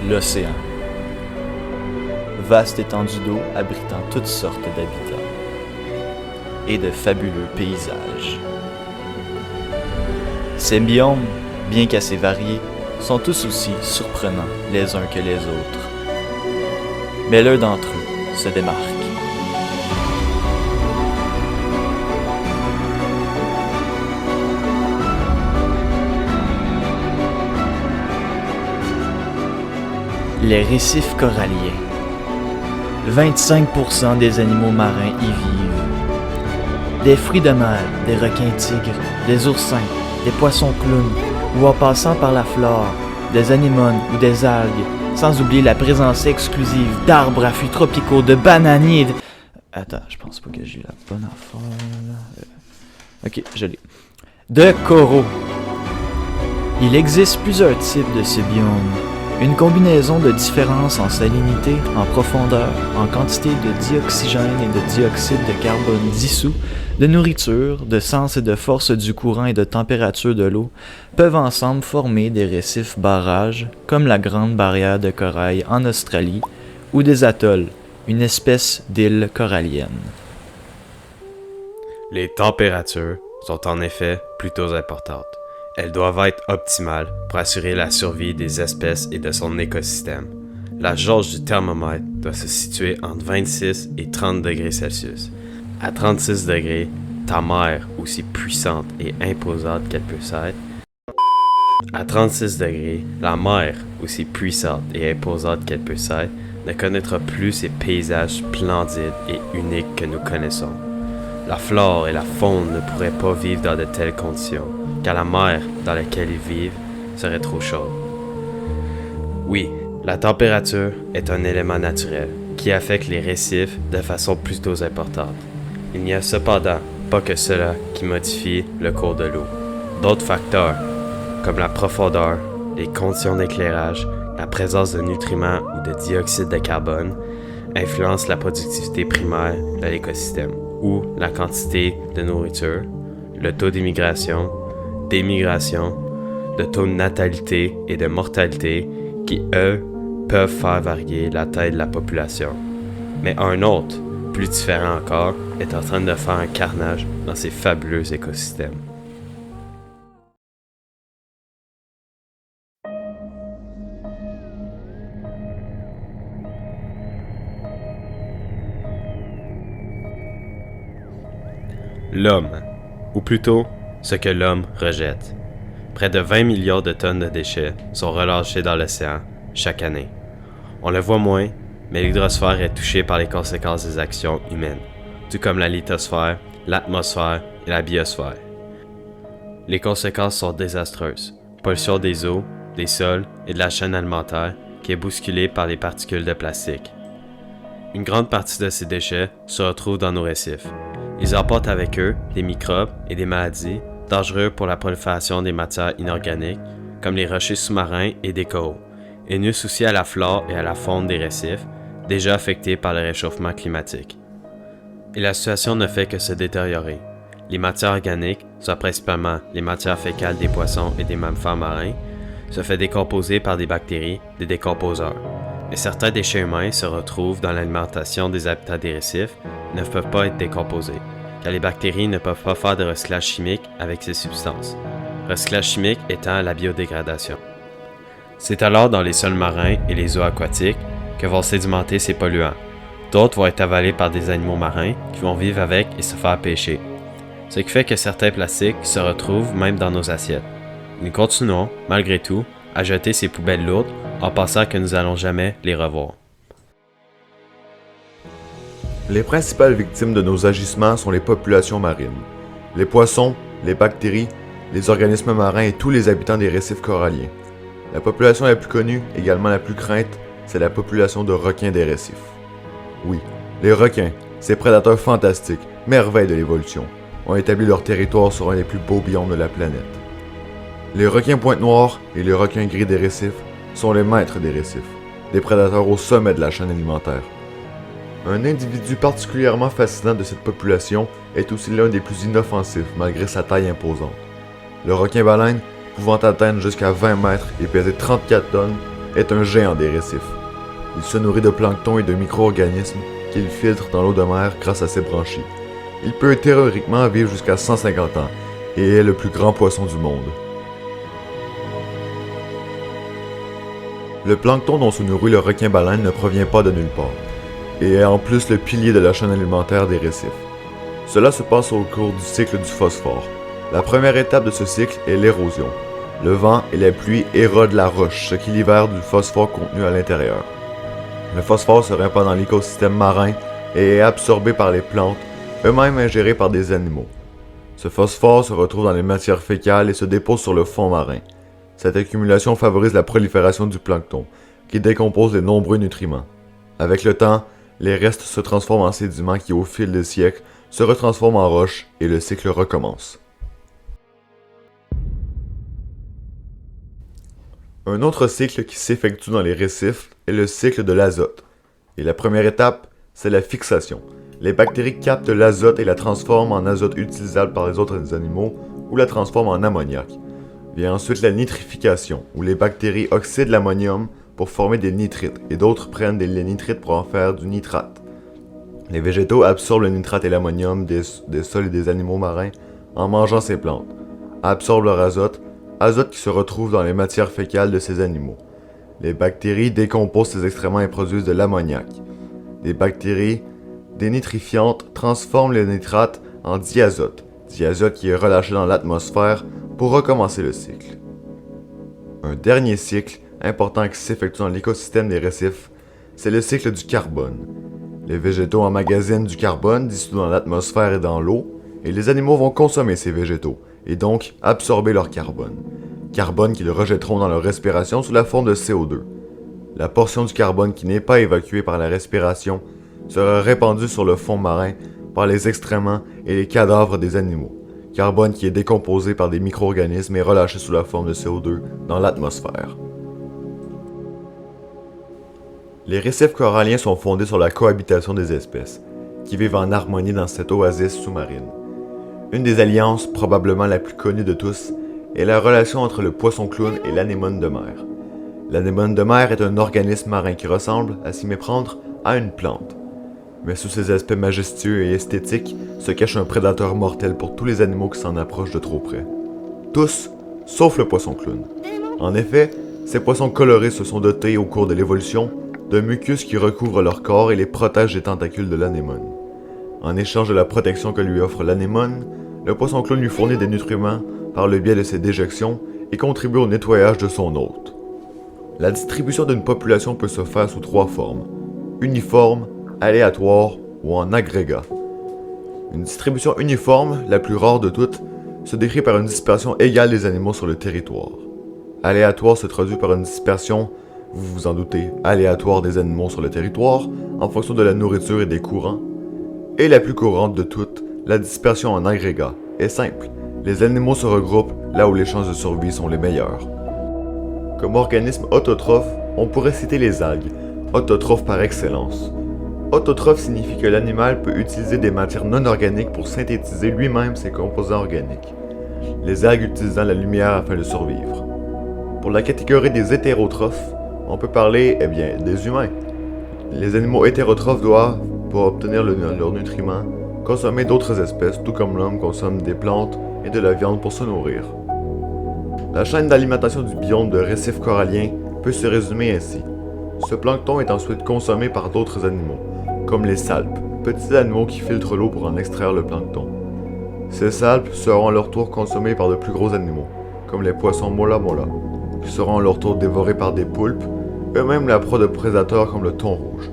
l'océan. Vaste étendue d'eau abritant toutes sortes d'habitats et de fabuleux paysages. Ces biomes, bien qu'assez variés, sont tous aussi surprenants les uns que les autres. Mais l'un d'entre eux se démarque. Les récifs coralliens. 25% des animaux marins y vivent. Des fruits de mer, des requins-tigres, des oursins, des poissons-clowns, ou en passant par la flore, des anémones ou des algues, sans oublier la présence exclusive d'arbres à fruits tropicaux, de bananiers et de... Attends, je pense pas que j'ai la bonne affaire, là. Ok, je l'ai. De coraux. Il existe plusieurs types de ce biome. Une combinaison de différences en salinité, en profondeur, en quantité de dioxygène et de dioxyde de carbone dissous, de nourriture, de sens et de force du courant et de température de l'eau, peuvent ensemble former des récifs barrages, comme la Grande Barrière de Corail en Australie, ou des atolls, une espèce d'île corallienne. Les températures sont en effet plutôt importantes. Elles doivent être optimales pour assurer la survie des espèces et de son écosystème. La jauge du thermomètre doit se situer entre 26 et 30 degrés Celsius. À 36 degrés, ta mer, aussi puissante et imposante qu'elle peut être, à 36 degrés, la mer, aussi puissante et imposante qu'elle peut être, ne connaîtra plus ces paysages splendides et uniques que nous connaissons. La flore et la faune ne pourraient pas vivre dans de telles conditions, car la mer dans laquelle ils vivent serait trop chaude. Oui, la température est un élément naturel qui affecte les récifs de façon plutôt importante. Il n'y a cependant pas que cela qui modifie le cours de l'eau. D'autres facteurs, comme la profondeur, les conditions d'éclairage, la présence de nutriments ou de dioxyde de carbone, influencent la productivité primaire de l'écosystème, ou la quantité de nourriture, le taux d'immigration, d'émigration, de taux de natalité et de mortalité qui, eux, peuvent faire varier la taille de la population. Mais un autre, plus différent encore, est en train de faire un carnage dans ces fabuleux écosystèmes. L'homme, ou plutôt ce que l'homme rejette. Près de 20 millions de tonnes de déchets sont relâchés dans l'océan chaque année. On le voit moins, mais l'hydrosphère est touchée par les conséquences des actions humaines, tout comme la lithosphère, l'atmosphère et la biosphère. Les conséquences sont désastreuses. Pollution des eaux, des sols et de la chaîne alimentaire qui est bousculée par les particules de plastique. Une grande partie de ces déchets se retrouve dans nos récifs. Ils emportent avec eux des microbes et des maladies dangereux pour la prolifération des matières inorganiques, comme les rochers sous-marins et des coraux, et nuisent aussi à la flore et à la faune des récifs, déjà affectés par le réchauffement climatique. Et la situation ne fait que se détériorer. Les matières organiques, soit principalement les matières fécales des poissons et des mammifères marins, se fait décomposer par des bactéries, des décomposeurs. Et certains déchets humains se retrouvent dans l'alimentation des habitats des récifs et ne peuvent pas être décomposés, car les bactéries ne peuvent pas faire de recyclage chimique avec ces substances. Recyclage chimique étant la biodégradation. C'est alors dans les sols marins et les eaux aquatiques que vont sédimenter ces polluants. D'autres vont être avalés par des animaux marins qui vont vivre avec et se faire pêcher. Ce qui fait que certains plastiques se retrouvent même dans nos assiettes. Nous continuons, malgré tout, à jeter ces poubelles lourdes en pensant que nous n'allons jamais les revoir. Les principales victimes de nos agissements sont les populations marines. Les poissons, les bactéries, les organismes marins et tous les habitants des récifs coralliens. La population la plus connue, également la plus crainte, c'est la population de requins des récifs. Oui, les requins, ces prédateurs fantastiques, merveilles de l'évolution, ont établi leur territoire sur un des plus beaux biomes de la planète. Les requins pointe-noire et les requins gris des récifs sont les maîtres des récifs, des prédateurs au sommet de la chaîne alimentaire. Un individu particulièrement fascinant de cette population est aussi l'un des plus inoffensifs malgré sa taille imposante. Le requin-baleine, pouvant atteindre jusqu'à 20 mètres et peser 34 tonnes, est un géant des récifs. Il se nourrit de plancton et de micro-organismes qu'il filtre dans l'eau de mer grâce à ses branchies. Il peut théoriquement vivre jusqu'à 150 ans et est le plus grand poisson du monde. Le plancton dont se nourrit le requin-baleine ne provient pas de nulle part, et est en plus le pilier de la chaîne alimentaire des récifs. Cela se passe au cours du cycle du phosphore. La première étape de ce cycle est l'érosion. Le vent et la pluie érodent la roche, ce qui libère du phosphore contenu à l'intérieur. Le phosphore se répand dans l'écosystème marin et est absorbé par les plantes, eux-mêmes ingérés par des animaux. Ce phosphore se retrouve dans les matières fécales et se dépose sur le fond marin. Cette accumulation favorise la prolifération du plancton, qui décompose les nombreux nutriments. Avec le temps, les restes se transforment en sédiments qui, au fil des siècles, se retransforment en roches et le cycle recommence. Un autre cycle qui s'effectue dans les récifs est le cycle de l'azote. Et la première étape, c'est la fixation. Les bactéries captent l'azote et la transforment en azote utilisable par les autres animaux ou la transforment en ammoniac. Vient ensuite la nitrification, où les bactéries oxydent l'ammonium pour former des nitrites, et d'autres prennent les nitrites pour en faire du nitrate. Les végétaux absorbent le nitrate et l'ammonium des sols et des animaux marins en mangeant ces plantes, absorbent leur azote qui se retrouve dans les matières fécales de ces animaux. Les bactéries décomposent ces excréments et produisent de l'ammoniac. Les bactéries dénitrifiantes transforment le nitrate en diazote qui est relâché dans l'atmosphère pour recommencer le cycle. Un dernier cycle important qui s'effectue dans l'écosystème des récifs, c'est le cycle du carbone. Les végétaux emmagasinent du carbone dissous dans l'atmosphère et dans l'eau, et les animaux vont consommer ces végétaux, et donc absorber leur carbone. Carbone qu'ils rejetteront dans leur respiration sous la forme de CO2. La portion du carbone qui n'est pas évacuée par la respiration sera répandue sur le fond marin par les excréments et les cadavres des animaux. Carbone qui est décomposé par des micro-organismes et relâché sous la forme de CO2 dans l'atmosphère. Les récifs coralliens sont fondés sur la cohabitation des espèces, qui vivent en harmonie dans cette oasis sous-marine. Une des alliances, probablement la plus connue de tous, est la relation entre le poisson-clown et l'anémone de mer. L'anémone de mer est un organisme marin qui ressemble, à s'y méprendre, à une plante. Mais sous ses aspects majestueux et esthétiques se cache un prédateur mortel pour tous les animaux qui s'en approchent de trop près. Tous, sauf le poisson-clown. En effet, ces poissons colorés se sont dotés au cours de l'évolution de mucus qui recouvrent leur corps et les protègent des tentacules de l'anémone. En échange de la protection que lui offre l'anémone, le poisson-clown lui fournit des nutriments par le biais de ses déjections et contribue au nettoyage de son hôte. La distribution d'une population peut se faire sous 3 formes: uniforme, aléatoire ou en agrégat. Une distribution uniforme, la plus rare de toutes, se décrit par une dispersion égale des animaux sur le territoire. Aléatoire se traduit par une dispersion, vous vous en doutez, aléatoire des animaux sur le territoire en fonction de la nourriture et des courants. Et la plus courante de toutes, la dispersion en agrégat, est simple. Les animaux se regroupent là où les chances de survie sont les meilleures. Comme organisme autotrophe, on pourrait citer les algues, autotrophes par excellence. Autotrophe signifie que l'animal peut utiliser des matières non organiques pour synthétiser lui-même ses composants organiques, les algues utilisant la lumière afin de survivre. Pour la catégorie des hétérotrophes, on peut parler, des humains. Les animaux hétérotrophes doivent, pour obtenir leurs nutriments, consommer d'autres espèces, tout comme l'homme consomme des plantes et de la viande pour se nourrir. La chaîne d'alimentation du biome de récifs coralliens peut se résumer ainsi. Ce plancton est ensuite consommé par d'autres animaux, comme les salpes, petits animaux qui filtrent l'eau pour en extraire le plancton. Ces salpes seront à leur tour consommées par de plus gros animaux, comme les poissons mola-mola, qui seront à leur tour dévorés par des poulpes, eux-mêmes la proie de prédateurs comme le thon rouge.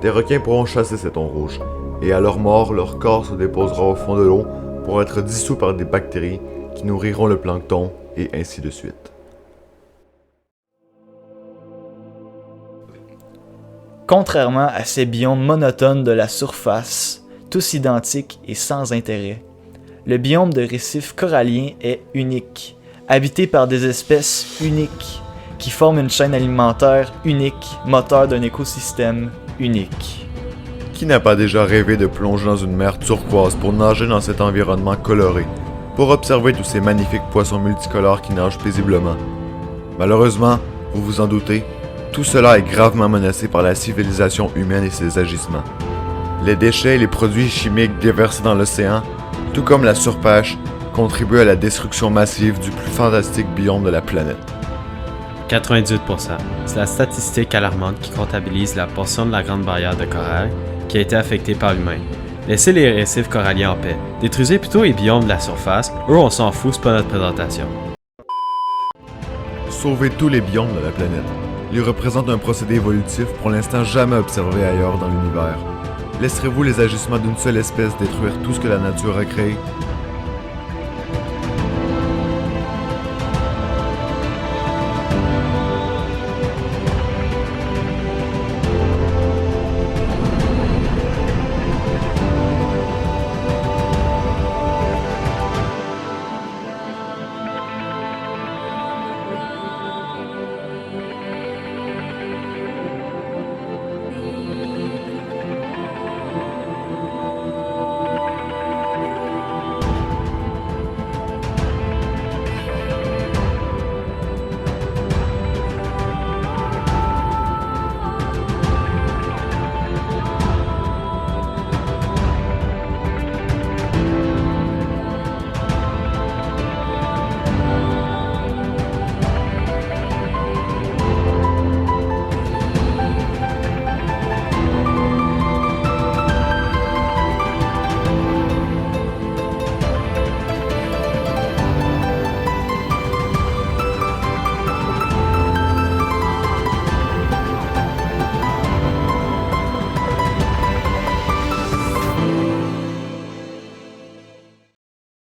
Des requins pourront chasser ces thons rouges, et à leur mort, leur corps se déposera au fond de l'eau pour être dissous par des bactéries qui nourriront le plancton, et ainsi de suite. Contrairement à ces biomes monotones de la surface, tous identiques et sans intérêt, le biome de récifs coralliens est unique, habité par des espèces uniques, qui forment une chaîne alimentaire unique, moteur d'un écosystème unique. Qui n'a pas déjà rêvé de plonger dans une mer turquoise pour nager dans cet environnement coloré, pour observer tous ces magnifiques poissons multicolores qui nagent paisiblement? Malheureusement, vous vous en doutez, Tout cela est gravement menacé par la civilisation humaine et ses agissements. Les déchets et les produits chimiques déversés dans l'océan, tout comme la surpêche, contribuent à la destruction massive du plus fantastique biome de la planète. 98%. C'est la statistique alarmante qui comptabilise la portion de la Grande Barrière de Corail qui a été affectée par l'humain. Laissez les récifs coralliens en paix. Détruisez plutôt les biomes de la surface. Eux, on s'en fout, c'est pas notre présentation. Sauver tous les biomes de la planète. Ils représentent un procédé évolutif pour l'instant jamais observé ailleurs dans l'univers. Laisserez-vous les agissements d'une seule espèce détruire tout ce que la nature a créé?